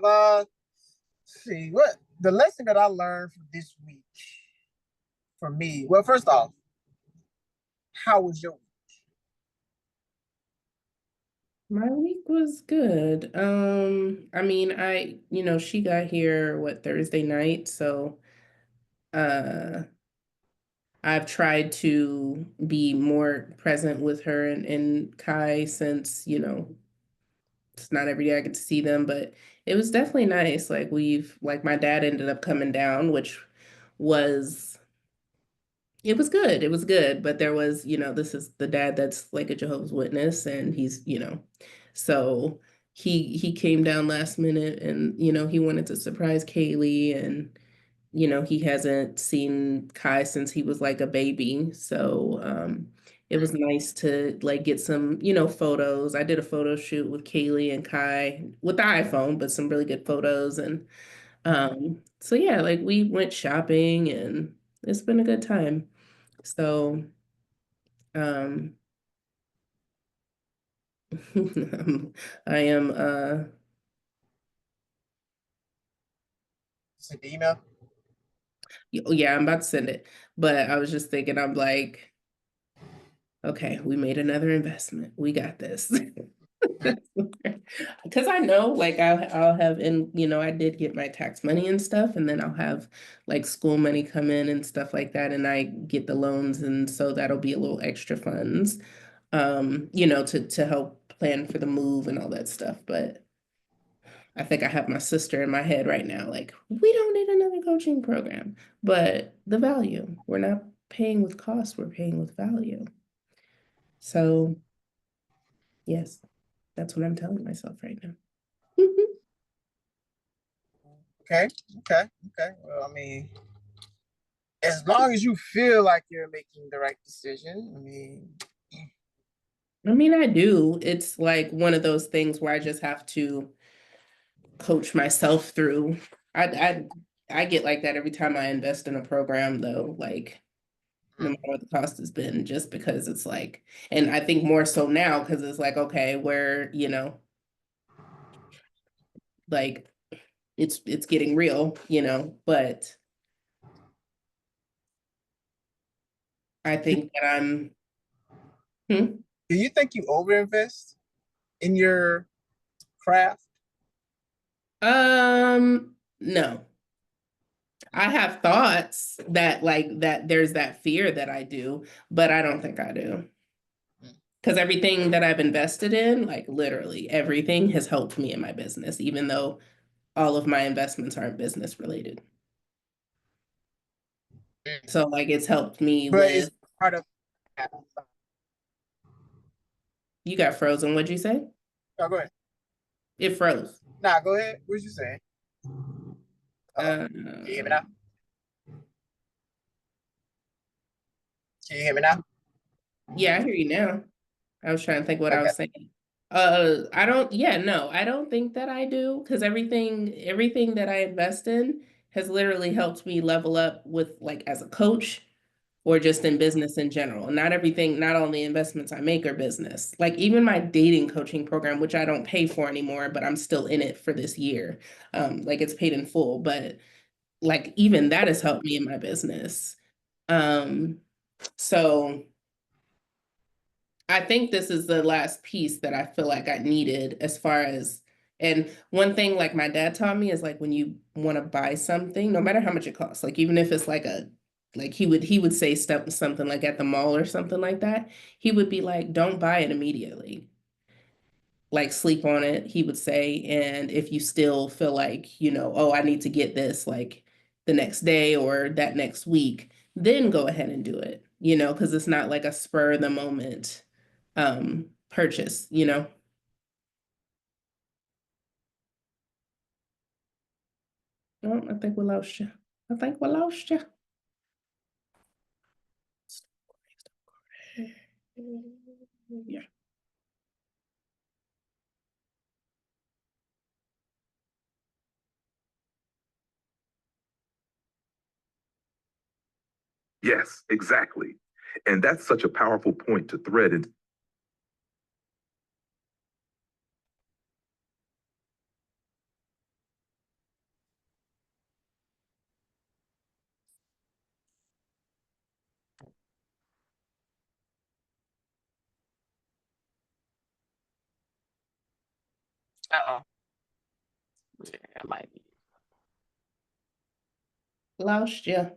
have see what the lesson that I learned from this week for me. Well, first off, how was your week? My week was good. I mean, she got here Thursday night, so uh I've tried to be more present with her and Kai since, it's not every day I get to see them, but it was definitely nice. Like my dad ended up coming down, which was it was good. It was good, but there was, this is the dad that's like a Jehovah's Witness, and he's, so he came down last minute, and he wanted to surprise Kaylee, and he hasn't seen Kai since he was like a baby, so it was nice to like get some, photos. I did a photo shoot with Kaylee and Kai with the iPhone, but some really good photos, and so yeah, like we went shopping, and it's been a good time. So, um, I am, Send the email. yeah, I'm about to send it, but I was just thinking, I'm like, okay, we made another investment. We got this. Because I know, like, I'll have, and I did get my tax money and stuff, and then I'll have like school money come in and stuff like that, and I get the loans, and so that'll be a little extra funds, to help plan for the move and all that stuff. But I think I have my sister in my head right now, like, we don't need another coaching program, but the value, we're not paying with cost, we're paying with value. So, yes, that's what I'm telling myself right now. Okay, okay, okay. Well, I mean, as long as you feel like you're making the right decision, I mean, I mean, I do. It's like one of those things where I just have to coach myself through. I I I get like that every time I invest in a program, though, like no matter what the cost has been, just because it's like, and I think more so now because it's like, okay, where, like it's getting real, but I think that I'm hmm? do you think you overinvest in your craft? No. I have thoughts that like that there's that fear that I do, but I don't think I do. Because everything that I've invested in, like literally everything has helped me in my business, even though all of my investments aren't business related. So like it's helped me But with, it's part of. you got frozen, what'd you say? Oh, go ahead. It froze. Nah, go ahead. What you saying? Oh, Uh, can you hear me now? Can you hear me now? yeah, I hear you now. I was trying to think what I Okay. was saying. I don't, yeah, no, I don't think that I do because everything that I invest in has literally helped me level up with like as a coach or just in business in general. Not everything, not all the investments I make are business. Like even my dating coaching program, which I don't pay for anymore, but I'm still in it for this year. Like it's paid in full, but like even that has helped me in my business. Um, so I think this is the last piece that I feel like I needed as far as, and one thing like my dad taught me is like when you want to buy something, no matter how much it costs, like even if it's like like he would say stuff something like at the mall or something like that, he would be like, don't buy it immediately. Like sleep on it, he would say, and if you still feel like, oh, I need to get this like the next day or that next week, then go ahead and do it, because it's not like a spur of the moment purchase. Oh, I think we lost you. I think we lost you. Yeah. Yes, exactly. And that's such a powerful point to thread into. Uh-oh. Yeah, I might be. Lost you.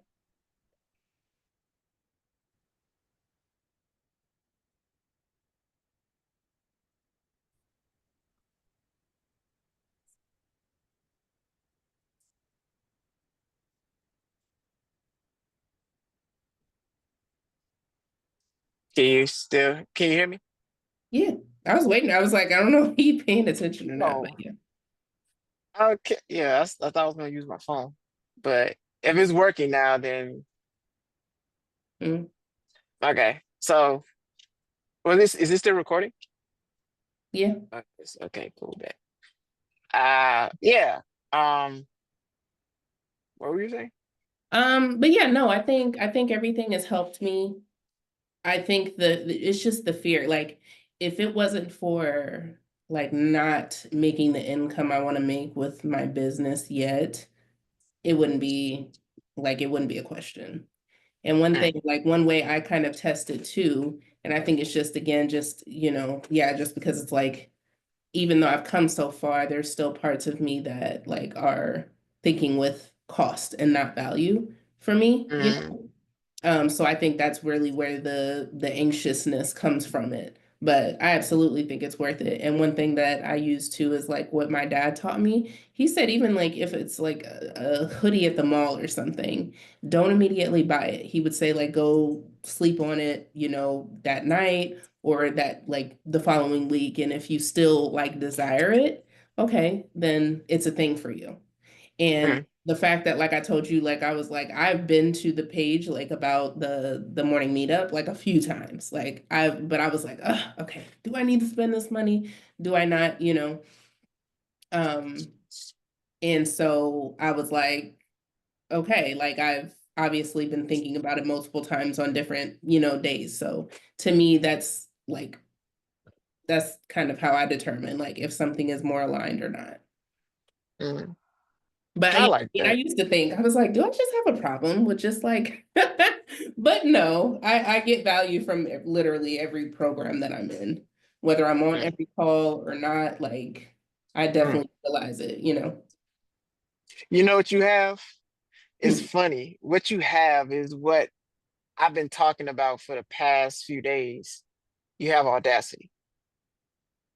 Can you hear me? Yeah. I was waiting. I was like, I don't know if he paying attention or not, but Oh, yeah. okay. Yeah, I thought I was gonna use my phone. But if it's working now, then Mm. okay. So, well, this is this still recording? Yeah. Okay, cool. Bet. Yeah. Um, what were you saying? But yeah, no, I think everything has helped me. I think it's just the fear. Like, if it wasn't for like not making the income I want to make with my business yet, it wouldn't be it wouldn't be a question. And one Mm, thing, like one way I kind of tested too, and I think it's just again, just, yeah, just because it's like, even though I've come so far, there's still parts of me that like are thinking with cost and not value for me. mm, So I think that's really where the anxiousness comes from it. But I absolutely think it's worth it. And one thing that I use too is like what my dad taught me. He said even like if it's like a hoodie at the mall or something, don't immediately buy it. He would say like go sleep on it, that night or that like the following week. And if you still like desire it, okay, then it's a thing for you. And mm. the fact that like I told you, like I was like, I've been to the page like about the morning meetup like a few times. But I was like, okay, do I need to spend this money? Do I not, Um, and so I was like, okay, like I've obviously been thinking about it multiple times on different, days. So to me, that's kind of how I determine like if something is more aligned or not. Mm. But I yeah, like I that. used to think, I was like, do I just have a problem with just like, but no, I get value from literally every program that I'm in, whether I'm on Mm, every call or not, like, I mm. definitely realize it. You know what you have? It's Hmm. funny. What you have is what I've been talking about for the past few days. You have audacity.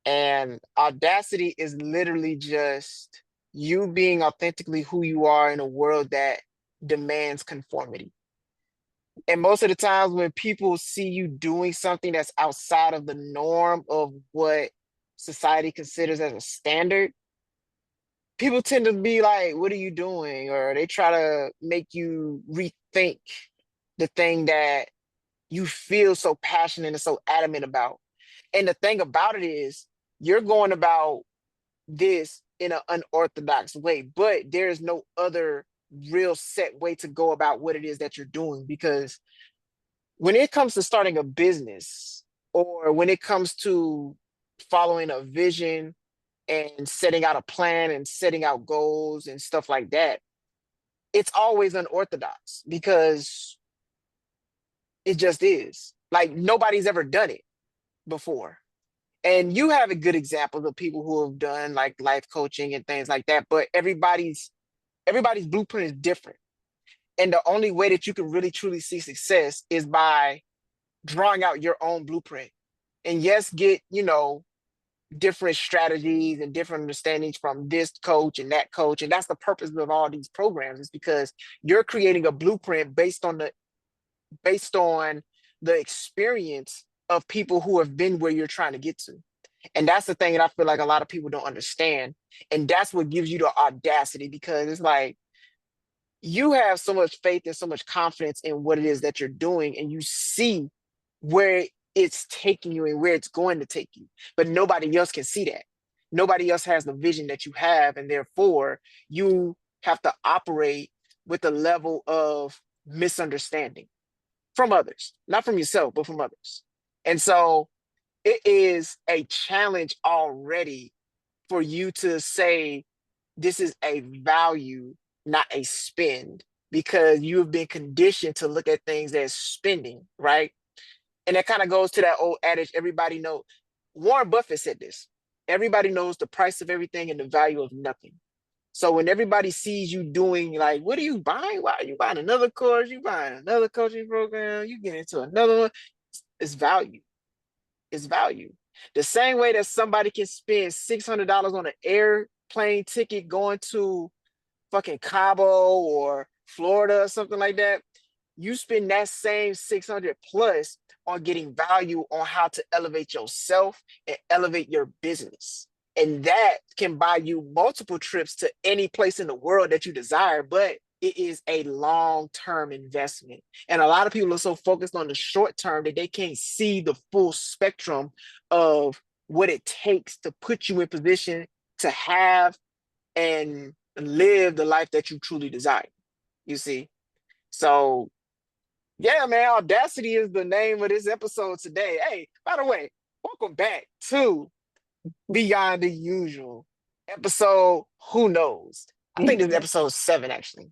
And audacity is literally just you being authentically who you are in a world that demands conformity. And most of the times when people see you doing something that's outside of the norm of what society considers as a standard, people tend to be like, what are you doing? Or they try to make you rethink the thing that you feel so passionate and so adamant about. And the thing about it is, you're going about this in an unorthodox way, but there is no other real set way to go about what it is that you're doing. Because when it comes to starting a business, or when it comes to following a vision and setting out a plan and setting out goals and stuff like that, it's always unorthodox because it just is. Like nobody's ever done it before. And you have a good example of people who have done like life coaching and things like that, but everybody's blueprint is different. And the only way that you can really truly see success is by drawing out your own blueprint. And yes, get, different strategies and different understandings from this coach and that coach. And that's the purpose of all these programs, is because you're creating a blueprint based on the experience of people who have been where you're trying to get to. And that's the thing that I feel like a lot of people don't understand. And that's what gives you the audacity, because it's like you have so much faith and so much confidence in what it is that you're doing, and you see where it's taking you and where it's going to take you. But nobody else can see that. Nobody else has the vision that you have. And therefore, you have to operate with a level of misunderstanding from others, not from yourself, but from others. And so it is a challenge already for you to say this is a value, not a spend, because you have been conditioned to look at things as spending, right? And that kind of goes to that old adage everybody know. Warren Buffett said this. everybody knows the price of everything and the value of nothing. So when everybody sees you doing like, what are you buying? Why are you buying another course? You buying another coaching program? You get into another one? It's value. It's value. The same way that somebody can spend $600 on an airplane ticket going to fucking Cabo or Florida or something like that, you spend that same 600 plus on getting value on how to elevate yourself and elevate your business. And that can buy you multiple trips to any place in the world that you desire, but it is a long-term investment. And a lot of people are so focused on the short term that they can't see the full spectrum of what it takes to put you in position to have and live the life that you truly desire. You see? So yeah, man, audacity is the name of this episode today. Hey, by the way, welcome back to Beyond the Usual. Episode, who knows? I think this is episode 7, actually.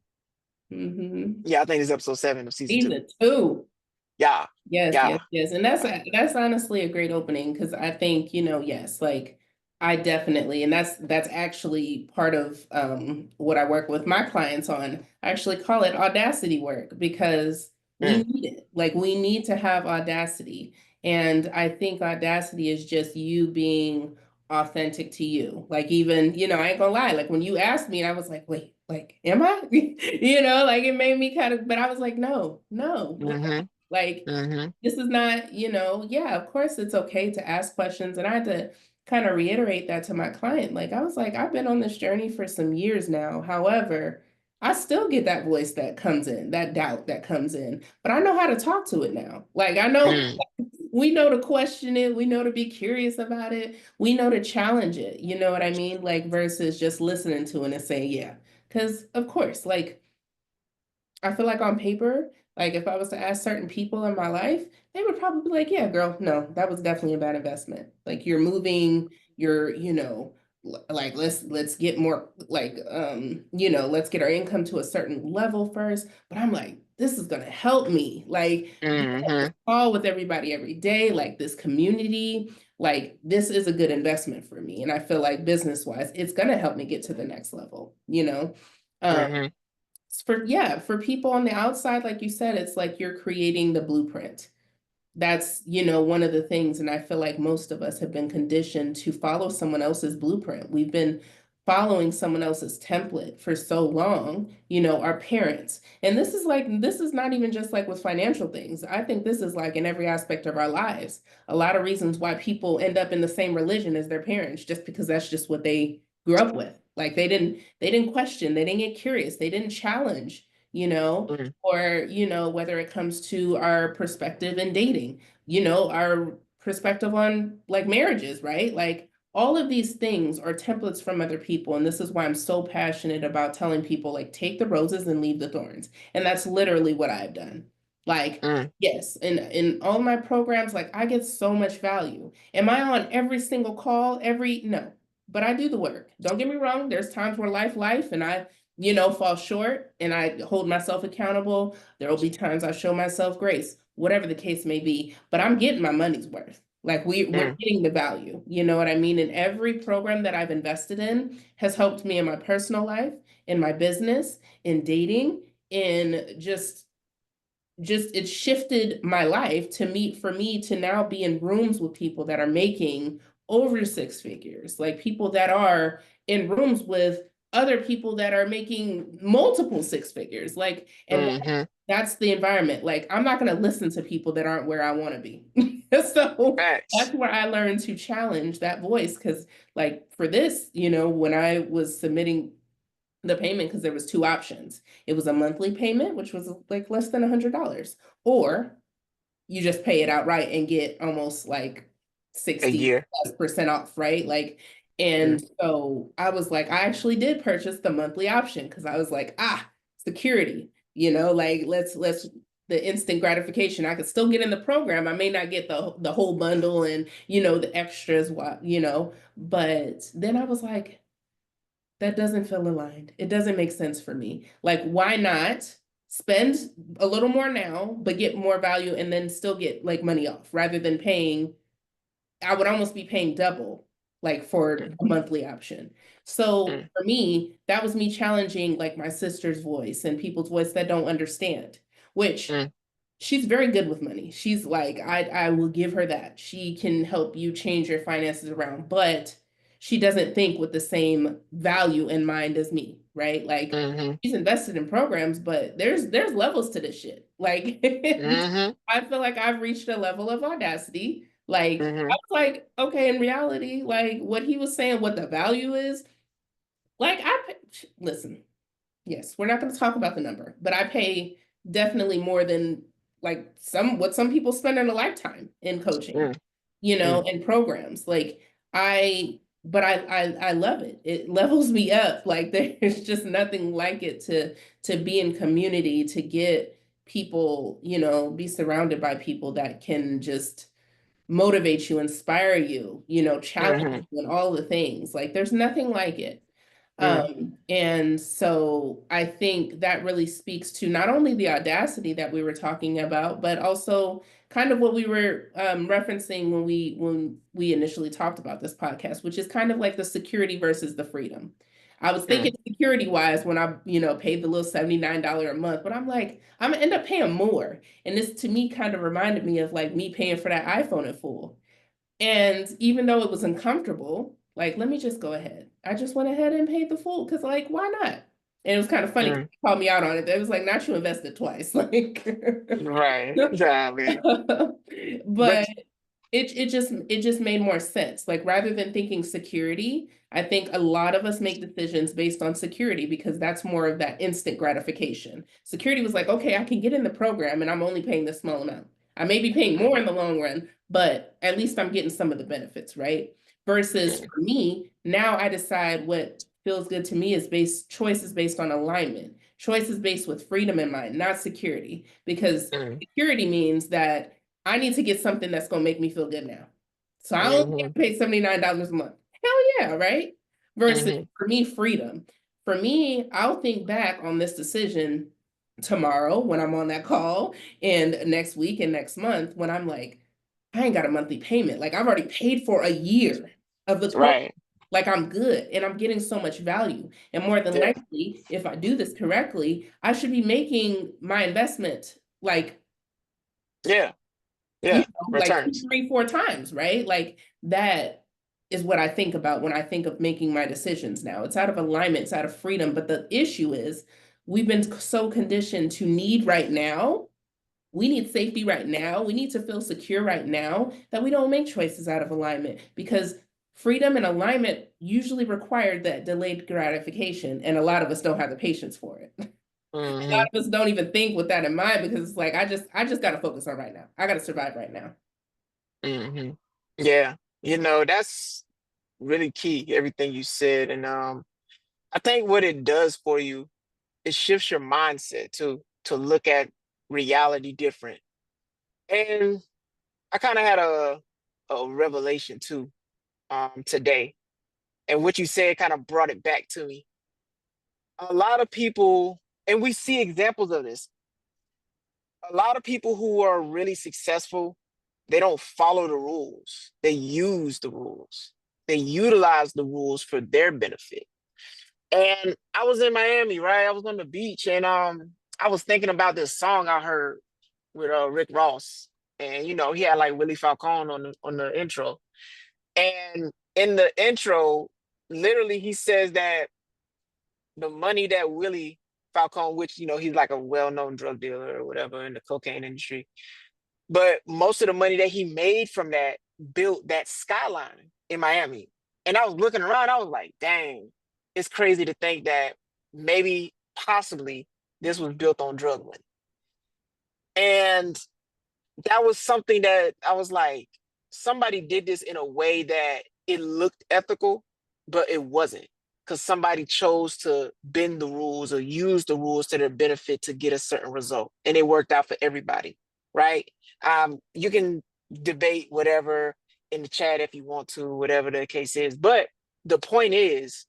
Yeah, I think this is episode 7 of season 2. Season 2. Yeah. Yes, Yeah. yes. And that's honestly a great opening, because I think, yes, like I definitely, and that's actually part of what I work with my clients on. I actually call it audacity work, because we need it. Like, we need to have audacity. And I think audacity is just you being authentic to you. Like, even, I ain't gonna lie, like when you asked me, I was like, wait, like, am I? Like it made me kind of, but I was like, no. Like, this is not, yeah, of course it's okay to ask questions. And I had to kind of reiterate that to my client. Like, I was like, I've been on this journey for some years now. However, I still get that voice that comes in, that doubt that comes in, but I know how to talk to it now. Like, I know we know to question it. We know to be curious about it. We know to challenge it. You know what I mean? Like, versus just listening to it and saying, yeah. Because of course, like, I feel like on paper, like if I was to ask certain people in my life, they would probably be like, yeah, girl, no, that was definitely a bad investment. Like, you're moving, you're, like let's get more like let's get our income to a certain level first. But I'm like, this is gonna help me. Like, call with everybody every day, like this community, like this is a good investment for me. And I feel like business-wise, it's gonna help me get to the next level, for people on the outside, like you said, it's like you're creating the blueprint. That's, one of the things. And I feel like most of us have been conditioned to follow someone else's blueprint. We've been following someone else's template for so long, our parents. And this is not even just like with financial things. I think this is like in every aspect of our lives. A lot of reasons why people end up in the same religion as their parents, just because that's just what they grew up with. Like, they didn't question, they didn't get curious, they didn't challenge, or, whether it comes to our perspective in dating, our perspective on like marriages, right? Like, all of these things are templates from other people. And this is why I'm so passionate about telling people, like, take the roses and leave the thorns. And that's literally what I've done. Like, yes, in all my programs, like, I get so much value. Am I on every single call? No, but I do the work. Don't get me wrong. There's times where life, and I, fall short, and I hold myself accountable. There will be times I show myself grace, whatever the case may be, but I'm getting my money's worth. Like, we're getting the value, you know what I mean? And every program that I've invested in has helped me in my personal life, in my business, in dating, in just it shifted my life for me to now be in rooms with people that are making over 6 figures, like people that are in rooms with other people that are making multiple 6 figures, like, and that's the environment. Like, I'm not going to listen to people that aren't where I want to be. So that's where I learned to challenge that voice. Because, like, for this, when I was submitting the payment, because there was 2 options. It was a monthly payment, which was like less than $100, or you just pay it outright and get almost like 60% off, right? Like, and so I was like, I actually did purchase the monthly option, because I was like, security, like let's the instant gratification. I could still get in the program. I may not get the whole bundle and the extras, but then I was like, that doesn't feel aligned. It doesn't make sense for me. Like, why not spend a little more now, but get more value and then still get like money off, rather than paying, I would almost be paying double, like for a monthly option. So for me, that was me challenging like my sister's voice and people's voice that don't understand, which she's very good with money. She's like, I will give her that. She can help you change your finances around, but she doesn't think with the same value in mind as me, right? Like she's invested in programs, but there's levels to this shit. Like I feel like I've reached a level of audacity. Like I was like, okay, in reality, like what he was saying, what the value is, like listen, yes, we're not going to talk about the number, but I pay definitely more than like what some people spend in a lifetime in coaching, you know, and programs. Like I love it. It levels me up. Like there's just nothing like it to be in community, to get people, you know, be surrounded by people that can just motivate you, inspire you, you know, challenge you and all the things. Like there's nothing like it. And so I think that really speaks to not only the audacity that we were talking about, but also kind of what we were referencing when we initially talked about this podcast, which is kind of like the security versus the freedom. I was thinking security wise when I, you know, paid the little $79 a month, but I'm like, I'm gonna end up paying more. And this to me kind of reminded me of like me paying for that iPhone in full. And even though it was uncomfortable, like, let me just go ahead. I just went ahead and paid the full because, like, why not? And it was kind of funny. He called me out on it. It was like, not you invested twice. Like, Right, exactly. but it just made more sense. Like rather than thinking security, I think a lot of us make decisions based on security because that's more of that instant gratification. Security was like, okay, I can get in the program and I'm only paying this small amount. I may be paying more in the long run, but at least I'm getting some of the benefits, right? Versus for me, now I decide what feels good to me is choices based on alignment, choices based with freedom in mind, not security, because security means that I need to get something that's going to make me feel good now. So I only have to pay $79 a month. Hell yeah, right? Versus for me, freedom. For me, I'll think back on this decision tomorrow when I'm on that call and next week and next month when I'm like, I ain't got a monthly payment. Like I've already paid for a year of the program. Right. Like I'm good and I'm getting so much value. And more than likely, if I do this correctly, I should be making my investment like you know, like 2, returns. 3, 4 times, right? Like that is what I think about when I think of making my decisions now. It's out of alignment, it's out of freedom. But the issue is we've been so conditioned to need right now. We need safety right now. We need to feel secure right now that we don't make choices out of alignment because freedom and alignment usually require that delayed gratification. And a lot of us don't have the patience for it. A lot of us don't even think with that in mind because it's like, I just got to focus on right now. I got to survive right now. Yeah, you know, that's really key, everything you said. And I think what it does for you, it shifts your mindset to look at reality different. And I kind of had a revelation too today. And what you said kind of brought it back to me. A lot of people, and we see examples of this, a lot of people who are really successful, they don't follow the rules. They use the rules. They utilize the rules for their benefit. And I was in Miami, right? I was on the beach, and I was thinking about this song I heard with Rick Ross, and you know he had like Willie Falcone on the intro, and in the intro, literally he says that the money that Willie Falcone, which you know he's like a well-known drug dealer or whatever in the cocaine industry, but most of the money that he made from that built that skyline in Miami. And I was looking around, I was like, dang, it's crazy to think that maybe possibly this was built on drug money. And that was something that I was like, somebody did this in a way that it looked ethical, but it wasn't. Because somebody chose to bend the rules or use the rules to their benefit to get a certain result. And it worked out for everybody, right? You can debate whatever in the chat if you want to, whatever the case is. But the point is,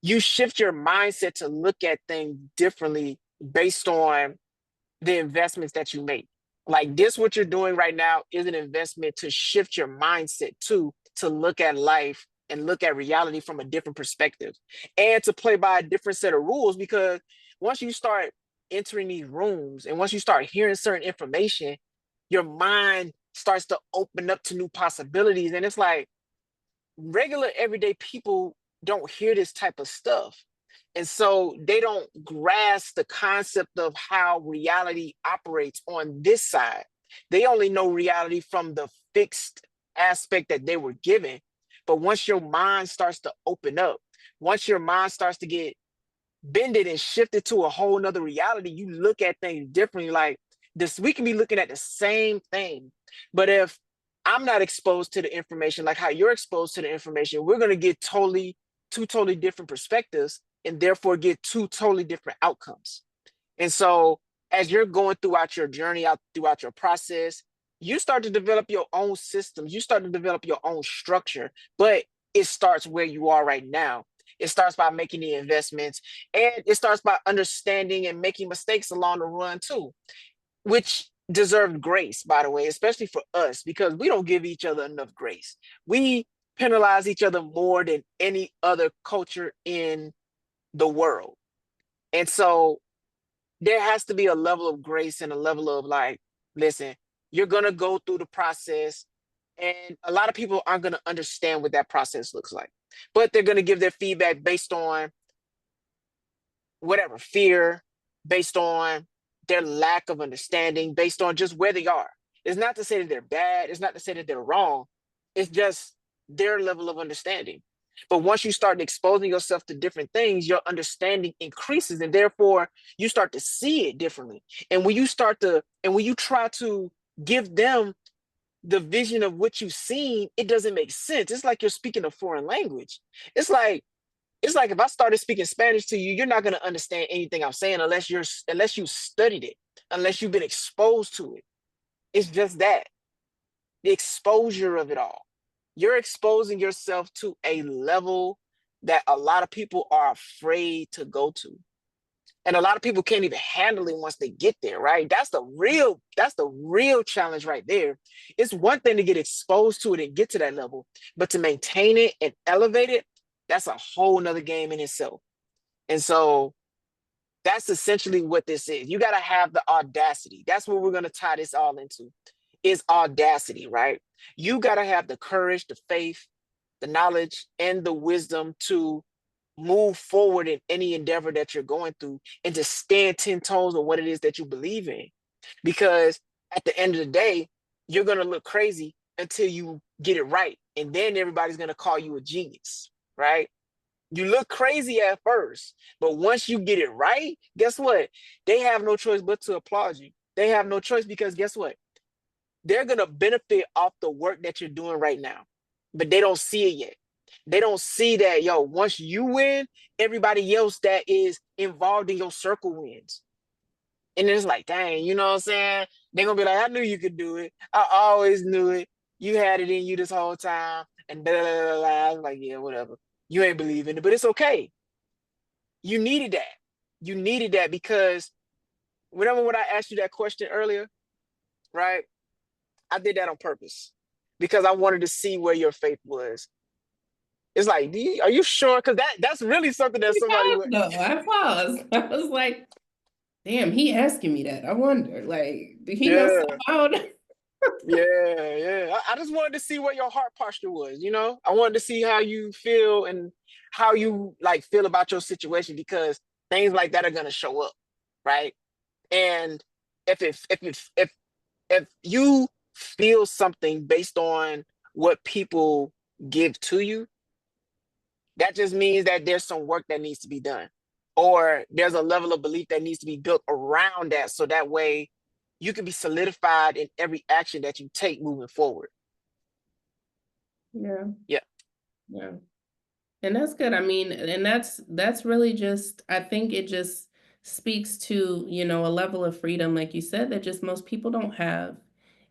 you shift your mindset to look at things differently based on the investments that you make. Like this, what you're doing right now is an investment to shift your mindset to look at life and look at reality from a different perspective, and to play by a different set of rules. Because once you start entering these rooms and once you start hearing certain information, your mind starts to open up to new possibilities. And it's like regular everyday people don't hear this type of stuff. And so they don't grasp the concept of how reality operates on this side. They only know reality from the fixed aspect that they were given. But once your mind starts to open up, once your mind starts to get bended and shifted to a whole nother reality, you look at things differently. Like this, we can be looking at the same thing, but if I'm not exposed to the information like how you're exposed to the information, we're going to get two totally different perspectives, and therefore get two totally different outcomes. And so as you're going throughout your journey, out throughout your process, you start to develop your own systems, you start to develop your own structure, but it starts where you are right now. It starts by making the investments, and it starts by understanding and making mistakes along the run too, which deserve grace, by the way, especially for us, because we don't give each other enough grace. We penalize each other more than any other culture in the world. And so there has to be a level of grace and a level of like, listen, you're going to go through the process, and a lot of people aren't going to understand what that process looks like, but they're going to give their feedback based on whatever fear, based on their lack of understanding, based on just where they are. It's not to say that they're bad. It's not to say that they're wrong. It's just their level of understanding. But once you start exposing yourself to different things, your understanding increases, and therefore you start to see it differently. And when you try to give them the vision of what you've seen, it doesn't make sense. It's like you're speaking a foreign language. It's like if I started speaking Spanish to you, you're not going to understand anything I'm saying unless you studied it, unless you've been exposed to it. It's just that, the exposure of it all. You're exposing yourself to a level that a lot of people are afraid to go to. And a lot of people can't even handle it once they get there, right? That's the real challenge right there. It's one thing to get exposed to it and get to that level, but to maintain it and elevate it, that's a whole nother game in itself. And so that's essentially what this is. You got to have the audacity. That's what we're going to tie this all into, is audacity, right? You got to have the courage, the faith, the knowledge, and the wisdom to move forward in any endeavor that you're going through, and to stand 10 toes on what it is that you believe in. Because at the end of the day, you're going to look crazy until you get it right. And then everybody's going to call you a genius, right? You look crazy at first, but once you get it right, guess what? They have no choice but to applaud you. They have no choice, because guess what? They're going to benefit off the work that you're doing right now, but they don't see it yet. They don't see that, yo, once you win, everybody else that is involved in your circle wins. And it's like, dang, you know what I'm saying? They're going to be like, I knew you could do it. I always knew it. You had it in you this whole time. And blah, blah, blah, blah. I was like, yeah, whatever. You ain't believing it, but it's okay. You needed that. You needed that, because remember when I asked you that question earlier, right? I did that on purpose because I wanted to see where your faith was. It's like, are you sure? Because that's really something that somebody would. No, I paused. I was like, damn, he asking me that. I wonder, like, did he know something about it? Yeah. I just wanted to see what your heart posture was, you know? I wanted to see how you feel and how you like feel about your situation, because things like that are gonna show up, right? And if you feel something based on what people give to you, that just means that there's some work that needs to be done, or there's a level of belief that needs to be built around that, so that way you can be solidified in every action that you take moving forward. Yeah. Yeah. And that's good. I mean, and that's really just, I think it just speaks to, you know, a level of freedom, like you said, that just most people don't have.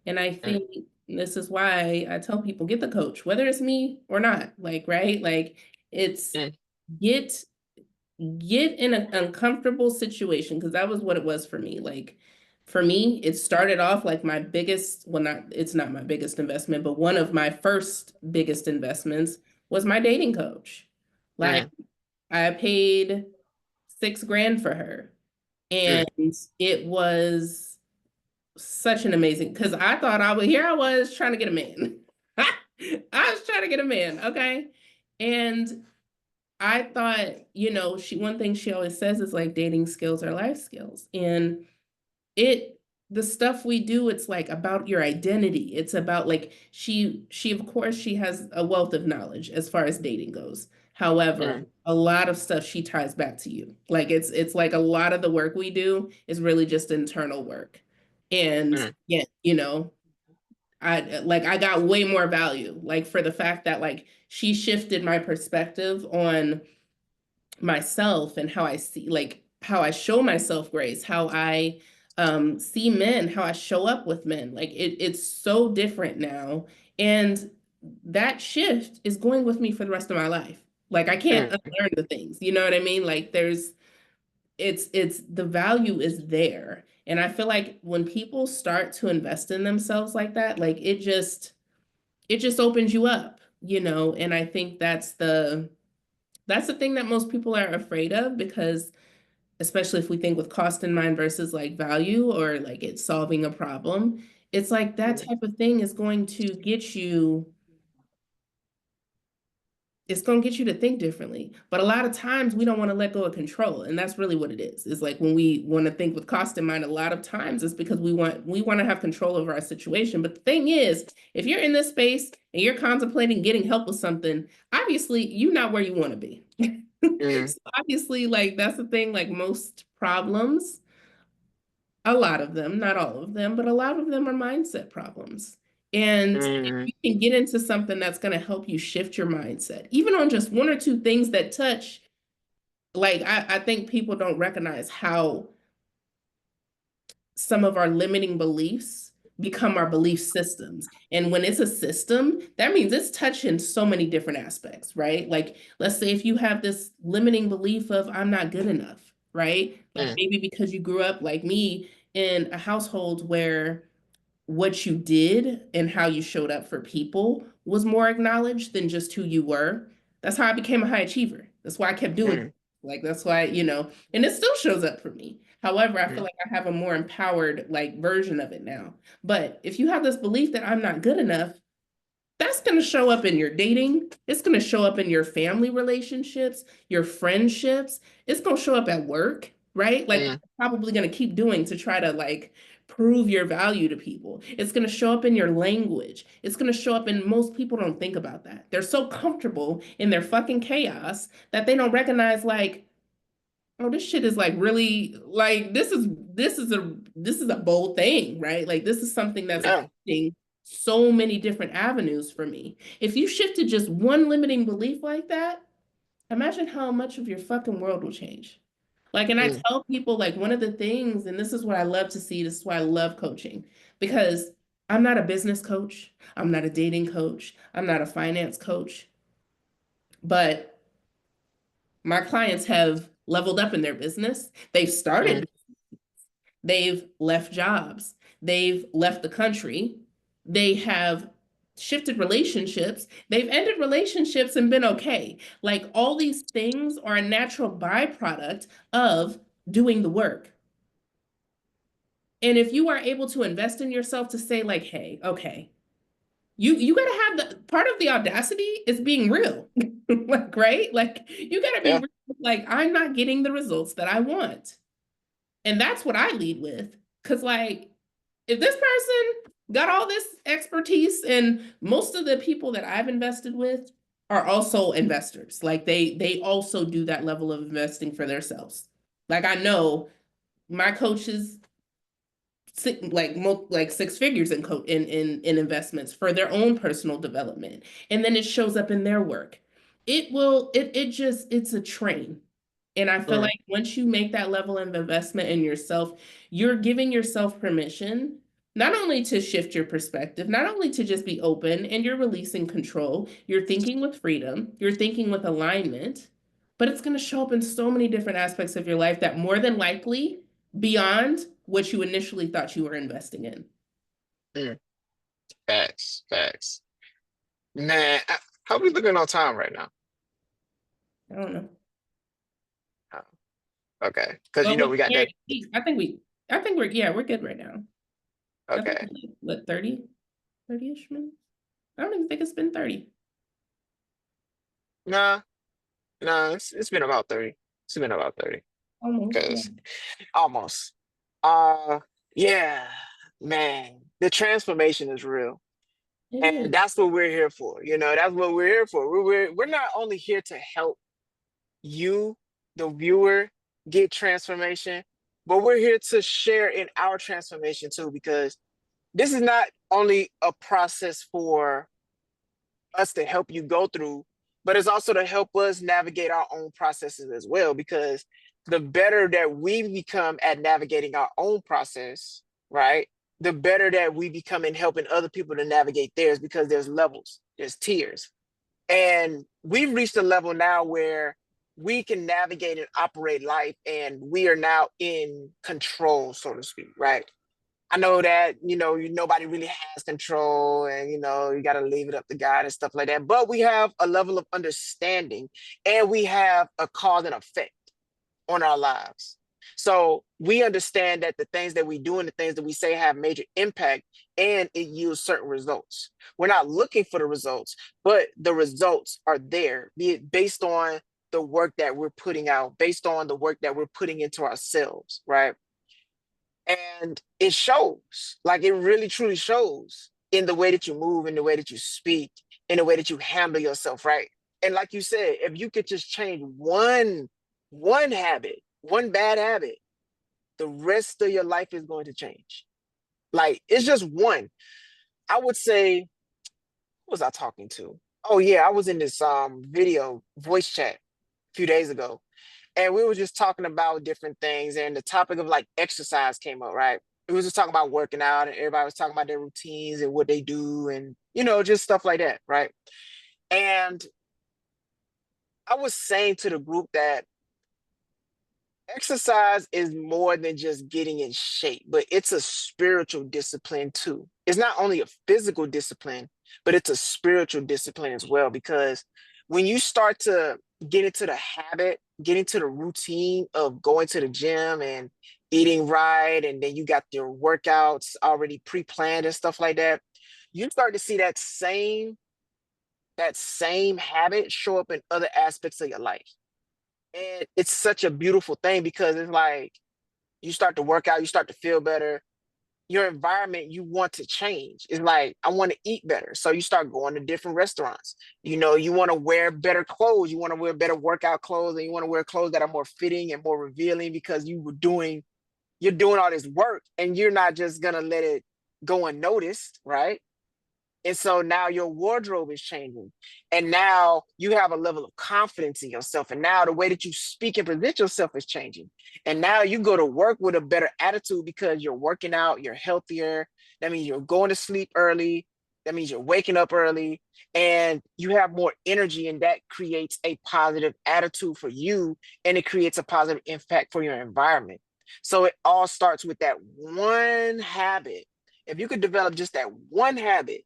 And I think this is why I tell people, get the coach, whether it's me or not, like, right? Like, it's get in an uncomfortable situation, because that was what it was for me. Like, for me, it started off like my biggest, well, it's not my biggest investment, but one of my first biggest investments was my dating coach. Like, Mm. I paid $6,000 for her. And it was such an amazing, because I thought here I was trying to get a man. I was trying to get a man, okay? And I thought, one thing she always says is like dating skills are life skills. And the stuff we do, it's like about your identity. It's about like she of course she has a wealth of knowledge as far as dating goes. However, a lot of stuff she ties back to you. Like it's like a lot of the work we do is really just internal work. And yeah, I got way more value, like for the fact that like she shifted my perspective on myself and how I see, like how I show myself grace, how I see men, how I show up with men. Like it's so different now. And that shift is going with me for the rest of my life. Like I can't unlearn the things, you know what I mean? Like it's the value is there. And I feel like when people start to invest in themselves like that, like it just opens you up, and I think that's the thing that most people are afraid of, because especially if we think with cost in mind versus like value or like it's solving a problem, it's like that type of thing is going to get you, it's going to get you to think differently. But a lot of times we don't want to let go of control. And that's really what it is. It's like when we want to think with cost in mind, a lot of times it's because we want to have control over our situation. But the thing is, if you're in this space and you're contemplating getting help with something, obviously you're not where you want to be. So obviously, like that's the thing, like most problems, a lot of them, not all of them, but a lot of them are mindset problems. And if you can get into something that's going to help you shift your mindset, even on just one or two things that touch, like I think people don't recognize how some of our limiting beliefs become our belief systems. And when it's a system, that means it's touching so many different aspects, right? Like, let's say if you have this limiting belief of I'm not good enough, right? Like maybe because you grew up like me in a household where what you did and how you showed up for people was more acknowledged than just who you were. That's how I became a high achiever. That's why I kept doing it. Like, that's why, and it still shows up for me. However, I feel like I have a more empowered like version of it now. But if you have this belief that I'm not good enough, that's going to show up in your dating. It's going to show up in your family relationships, your friendships. It's going to show up at work, right? Like probably going to keep doing to try to like prove your value to people. It's going to show up in your language. It's going to show up in, most people don't think about that. They're so comfortable in their fucking chaos that they don't recognize like, oh, this shit is like really like this is a bold thing, right? Like this is something that's affecting so many different avenues for me. If you shifted just one limiting belief like that, imagine how much of your fucking world will change. Like, and I tell people like one of the things, and this is what I love to see, this is why I love coaching, because I'm not a business coach, I'm not a dating coach, I'm not a finance coach, but my clients have leveled up in their business. They've started, they've left jobs, they've left the country, they have shifted relationships, they've ended relationships and been okay. Like all these things are a natural byproduct of doing the work. And if you are able to invest in yourself to say like, hey, okay, you got to have the part of the audacity is being real. Like, right? Like you got to be real, like, I'm not getting the results that I want. And that's what I lead with. Cause like, if this person got all this expertise, and most of the people that I've invested with are also investors. Like they also do that level of investing for themselves. Like I know my coaches like six figures in investments for their own personal development, and then it shows up in their work. It's a train. And I feel like once you make that level of investment in yourself, you're giving yourself permission not only to shift your perspective, not only to just be open, and you're releasing control, you're thinking with freedom, you're thinking with alignment, but it's going to show up in so many different aspects of your life that more than likely beyond what you initially thought you were investing in. Facts. Man, How are we looking on time right now? I don't know. Okay, because Well, we got that. I think we're good right now. I think Okay. what 30-ish minutes? I don't even think it's been 30. Nah, it's been about 30. It's been about 30. Almost, yeah. Because almost. Uh yeah, man. The transformation is real. It And is. that's what we're here for. That's what we're here for. We're not only here to help you, the viewer, get transformation, but we're here to share in our transformation too, because this is not only a process for us to help you go through, but it's also to help us navigate our own processes as well. Because the better that we become at navigating our own process, right? The better that we become in helping other people to navigate theirs, because there's levels, there's tiers. And we've reached a level now where we can navigate and operate life, and we are now in control, so to speak, right? I know that, nobody really has control, and, you got to leave it up to God and stuff like that. But we have a level of understanding, and we have a cause and effect on our lives. So we understand that the things that we do and the things that we say have major impact, and it yields certain results. We're not looking for the results, but the results are there, be it based on the work that we're putting out, based on the work that we're putting into ourselves, right? And it shows, like, it really truly shows in the way that you move, in the way that you speak, in the way that you handle yourself, right? And like you said, if you could just change one habit, one bad habit, the rest of your life is going to change. Like, it's just one. I would say, who was I talking to? Oh yeah, I was in this video voice chat a few days ago, and we were just talking about different things, and the topic of like exercise came up, right? We was just talking about working out, and everybody was talking about their routines and what they do, and just stuff like that, right? And I was saying to the group that exercise is more than just getting in shape, but it's a spiritual discipline too. It's not only a physical discipline, but it's a spiritual discipline as well. Because when you start to get into the habit, get into the routine of going to the gym and eating right, and then you got your workouts already pre-planned and stuff like that, you start to see that same habit show up in other aspects of your life. And it's such a beautiful thing, because it's like you start to work out, you start to feel better. Your environment, you want to change. It's like, I want to eat better. So you start going to different restaurants. You want to wear better clothes. You want to wear better workout clothes, and you want to wear clothes that are more fitting and more revealing, because you're doing all this work, and you're not just going to let it go unnoticed, right? And so now your wardrobe is changing. And now you have a level of confidence in yourself. And now the way that you speak and present yourself is changing. And now you go to work with a better attitude, because you're working out, you're healthier. That means you're going to sleep early. That means you're waking up early, and you have more energy. And that creates a positive attitude for you, and it creates a positive impact for your environment. So it all starts with that one habit. If you could develop just that one habit,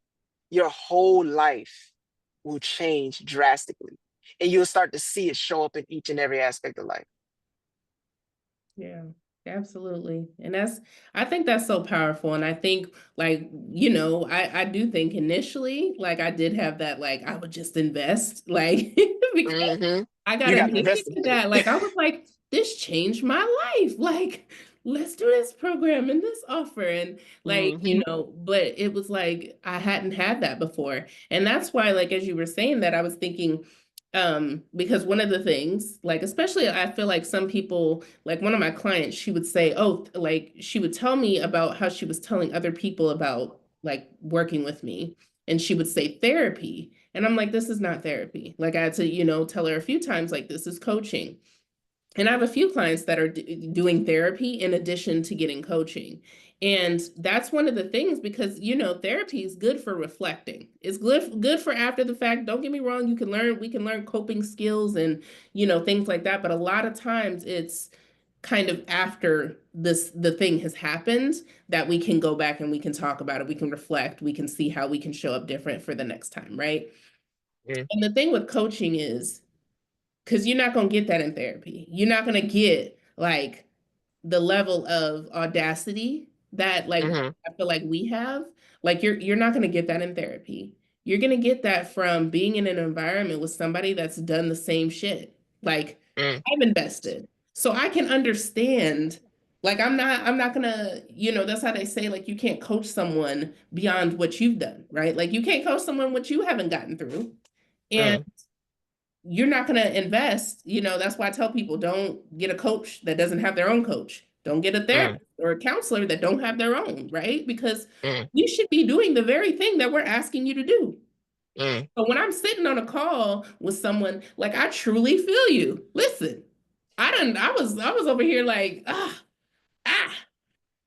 your whole life will change drastically, and you'll start to see it show up in each and every aspect of life. Yeah, absolutely. And I think that's so powerful. And I think, like, I do think initially, like, I did have that, like, I would just invest, like, because Mm-hmm. I got You got to addicted invest to in it. that. Like, I was like, this changed my life. Like, let's do this program and this offer. And like, Mm-hmm. but it was like, I hadn't had that before. And that's why, like, as you were saying that, I was thinking, because one of the things, like, especially I feel like some people, like one of my clients, she would say, oh, like, she would tell me about how she was telling other people about like working with me, and she would say therapy. And I'm like, this is not therapy. Like, I had to, tell her a few times, like, this is coaching. And I have a few clients that are doing therapy in addition to getting coaching. And that's one of the things, because, therapy is good for reflecting. It's good for after the fact. Don't get me wrong. We can learn coping skills and, things like that. But a lot of times it's kind of after the thing has happened that we can go back and we can talk about it. We can reflect. We can see how we can show up different for the next time, right? And the thing with coaching is, because you're not going to get that in therapy. You're not going to get like the level of audacity that like I feel like we have. Like you're not going to get that in therapy. You're going to get that from being in an environment with somebody that's done the same shit. Like I've invested. So I can understand, like I'm not gonna, that's how they say like you can't coach someone beyond what you've done, right? Like you can't coach someone what you haven't gotten through. And you're not going to invest. That's why I tell people don't get a coach that doesn't have their own coach. Don't get a therapist or a counselor that don't have their own, right? Because you should be doing the very thing that we're asking you to do. So when I'm sitting on a call with someone, like I truly feel you. Listen, I was over here like,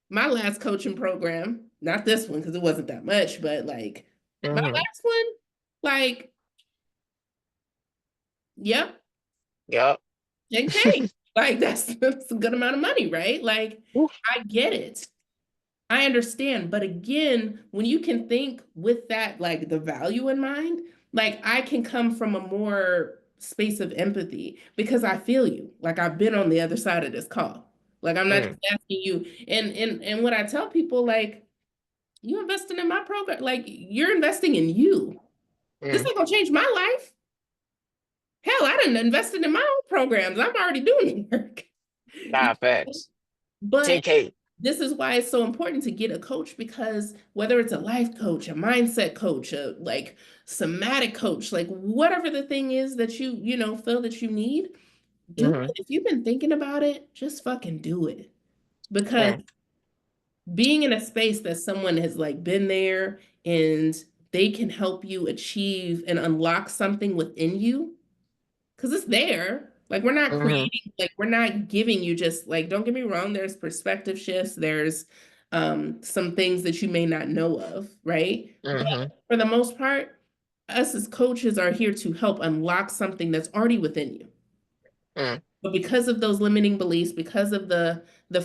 my last coaching program, not this one because it wasn't that much, but like my last one, like, yep. Yep. Okay. Like that's a good amount of money, right? Like I get it. I understand. But again, when you can think with that, like the value in mind, like I can come from a more space of empathy because I feel you. Like I've been on the other side of this call. Like I'm not just asking you. And what I tell people, like, you investing in my program, like you're investing in you. This ain't gonna change my life. Hell, I done invested in my own programs. I'm already doing the work. Nah, facts. But 10K. this is why it's so important to get a coach, because whether it's a life coach, a mindset coach, a like somatic coach, like whatever the thing is that you feel that you need, do it. If you've been thinking about it, just fucking do it. Because being in a space that someone has like been there and they can help you achieve and unlock something within you, because it's there. Like we're not creating, like we're not giving you just like, don't get me wrong, there's perspective shifts, there's some things that you may not know of, right? But for the most part, us as coaches are here to help unlock something that's already within you. But because of those limiting beliefs, because of the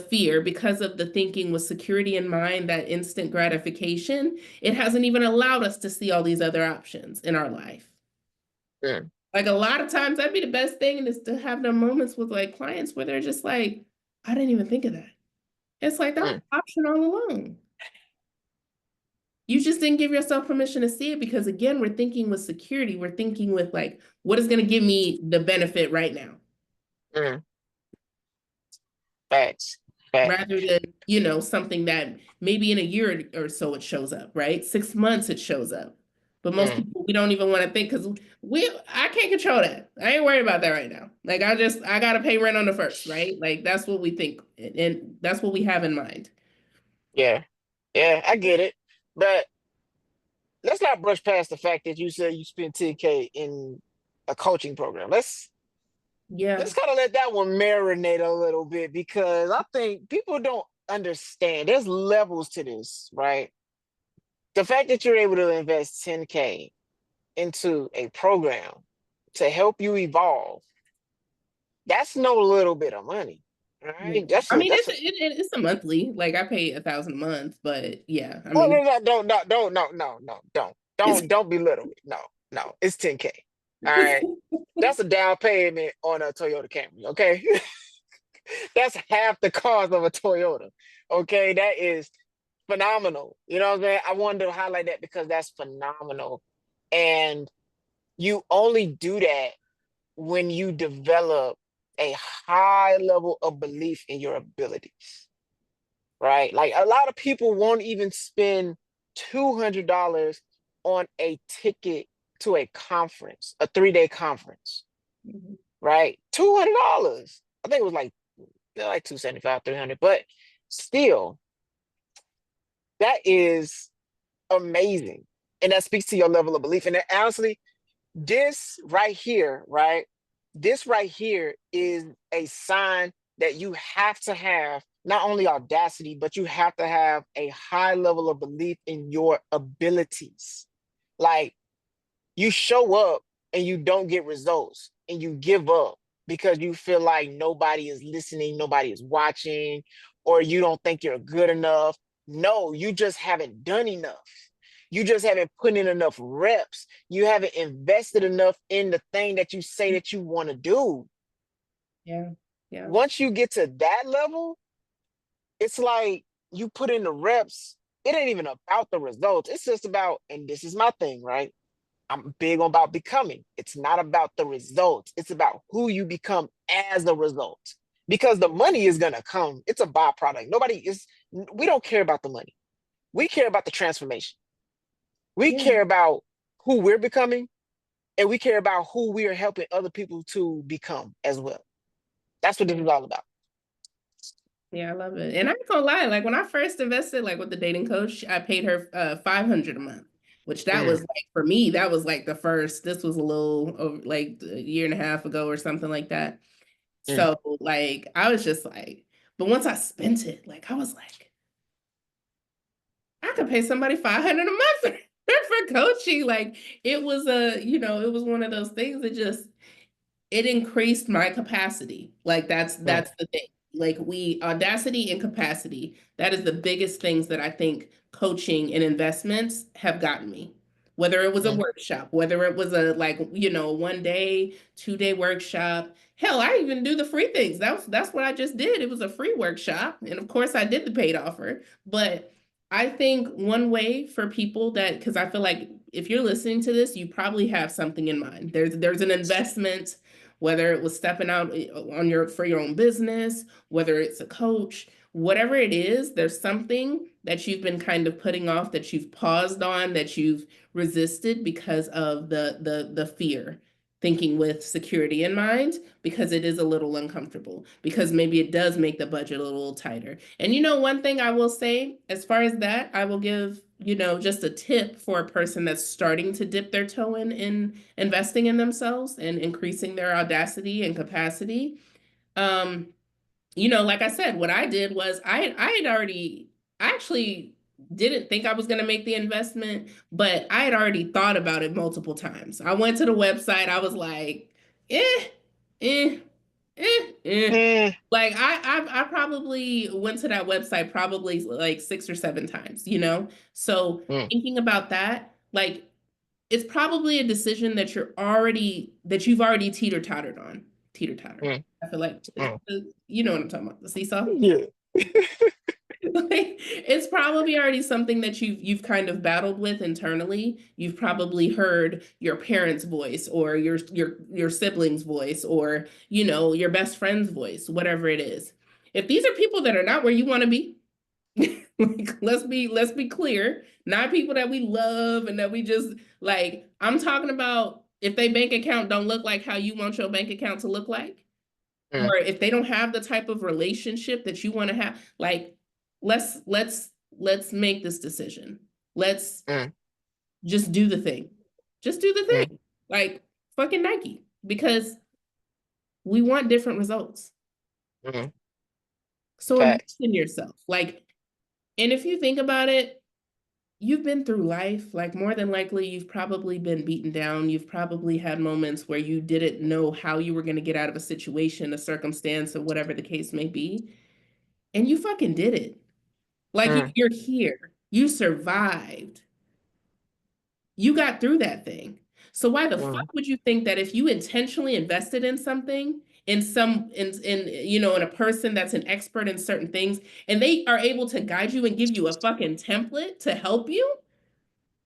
fear, because of the thinking with security in mind, that instant gratification, it hasn't even allowed us to see all these other options in our life. Like a lot of times that'd be the best thing, is to have the moments with like clients where they're just like, I didn't even think of that. It's like that was an option all along. You just didn't give yourself permission to see it because again, we're thinking with security. We're thinking with like, what is going to give me the benefit right now? Facts. Rather than, something that maybe in a year or so it shows up, right? 6 months it shows up. But most people, we don't even want to think because I can't control that. I ain't worried about that right now. Like I got to pay rent on the first, right? Like that's what we think. And that's what we have in mind. Yeah. Yeah, I get it. But let's not brush past the fact that you said you spent 10K in a coaching program. Let's kind of let that one marinate a little bit, because I think people don't understand. There's levels to this, right? The fact that you're able to invest 10K into a program to help you evolve, that's no little bit of money. Right? Yeah. I mean, it's a monthly. Like I pay $1,000 a month, but yeah. I mean, don't belittle it. No, it's 10K. All right, that's a down payment on a Toyota Camry. Okay, that's half the cost of a Toyota. Okay, that is phenomenal. You know what I'm saying? I wanted to highlight that because that's phenomenal, and you only do that when you develop a high level of belief in your abilities, right? Like a lot of people won't even spend $200 on a ticket to a conference, a 3-day conference, right? $200. I think it was like $275, $300, but still, that is amazing, and that speaks to your level of belief. And honestly, this right here, right? This right here is a sign that you have to have not only audacity, but you have to have a high level of belief in your abilities. Like you show up and you don't get results and you give up because you feel like nobody is listening, nobody is watching, or you don't think you're good enough. No, you just haven't done enough. You just haven't put in enough reps. You haven't invested enough in the thing that you say that you want to do. Yeah. Yeah. Once you get to that level, it's like you put in the reps. It ain't even about the results. It's just about, and this is my thing, right? I'm big on about becoming. It's not about the results. It's about who you become as a result. Because the money is gonna come. It's a byproduct. We don't care about the money. We care about the transformation. We Yeah. care about who we're becoming, and we care about who we are helping other people to become as well. That's what this is all about. Yeah, I love it. And I'm not gonna lie, like when I first invested, like with the dating coach, I paid her $500 a month, which that was like for me, that was like this was a little over like a year and a half ago or something like that. So like I was just like, but once I spent it, like I was like, I could pay somebody $500 a month for coaching. Like it was it was one of those things that just it increased my capacity. Like that's the thing. Like audacity and capacity, that is the biggest things that I think coaching and investments have gotten me. Whether it was a workshop, whether it was a like, 1 day, 2 day workshop. Hell, I even do the free things. That's what I just did. It was a free workshop. And of course I did the paid offer. But I think one way for people that, because I feel like if you're listening to this, you probably have something in mind. There's an investment, whether it was stepping out for your own business, whether it's a coach, whatever it is, there's something that you've been kind of putting off, that you've paused on, that you've resisted because of the fear, thinking with security in mind, because it is a little uncomfortable, because maybe it does make the budget a little tighter. And one thing I will say, as far as that, I will give just a tip for a person that's starting to dip their toe in investing in themselves and increasing their audacity and capacity. Like I said, what I did was I actually didn't think I was going to make the investment, but I had already thought about it multiple times. I went to the website. I was like, eh, eh, eh. Like I probably went to that website probably like 6 or 7 times, So thinking about that, like it's probably a decision that you've already teeter-tottered on. Teeter-totter. I feel like you know what I'm talking about, the seesaw. Yeah. Like, it's probably already something that you've kind of battled with internally. You've probably heard your parents' voice or your siblings' voice or your best friend's voice, whatever it is. If these are people that are not where you want to be, like let's be clear, not people that we love and that we just like. I'm talking about if they bank account don't look like how you want your bank account to look like, or if they don't have the type of relationship that you want to have, like let's make this decision. Let's just do the thing. Just do the thing. Like fucking Nike, because we want different results. So invest in yourself. Like, and if you think about it, you've been through life, like more than likely you've probably been beaten down. You've probably had moments where you didn't know how you were going to get out of a situation, a circumstance, or whatever the case may be. And you fucking did it. Like you're here. You survived. You got through that thing. So why the fuck would you think that if you intentionally invested in something, in a person that's an expert in certain things, and they are able to guide you and give you a fucking template to help you,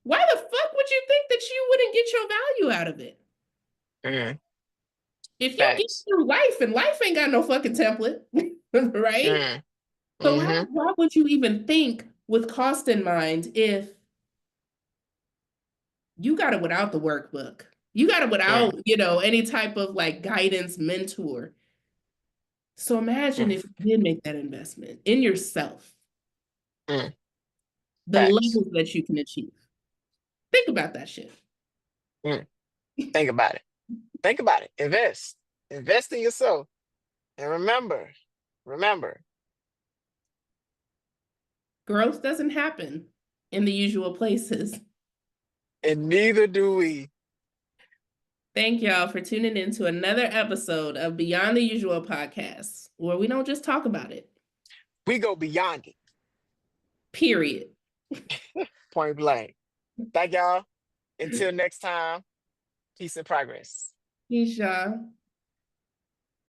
why the fuck would you think that you wouldn't get your value out of it? If you get through life and life ain't got no fucking template, right? So why would you even think with cost in mind if you got it without the workbook? You got it without, any type of like guidance, mentor. So imagine if you did make that investment in yourself, the levels that you can achieve. Think about that shit. Think about it. Think about it. Invest. Invest in yourself. And remember, growth doesn't happen in the usual places. And neither do we. Thank y'all for tuning in to another episode of Beyond the Usual podcast, where we don't just talk about it. We go beyond it. Period. Point blank. Thank y'all. Until next time, peace and progress. Keisha.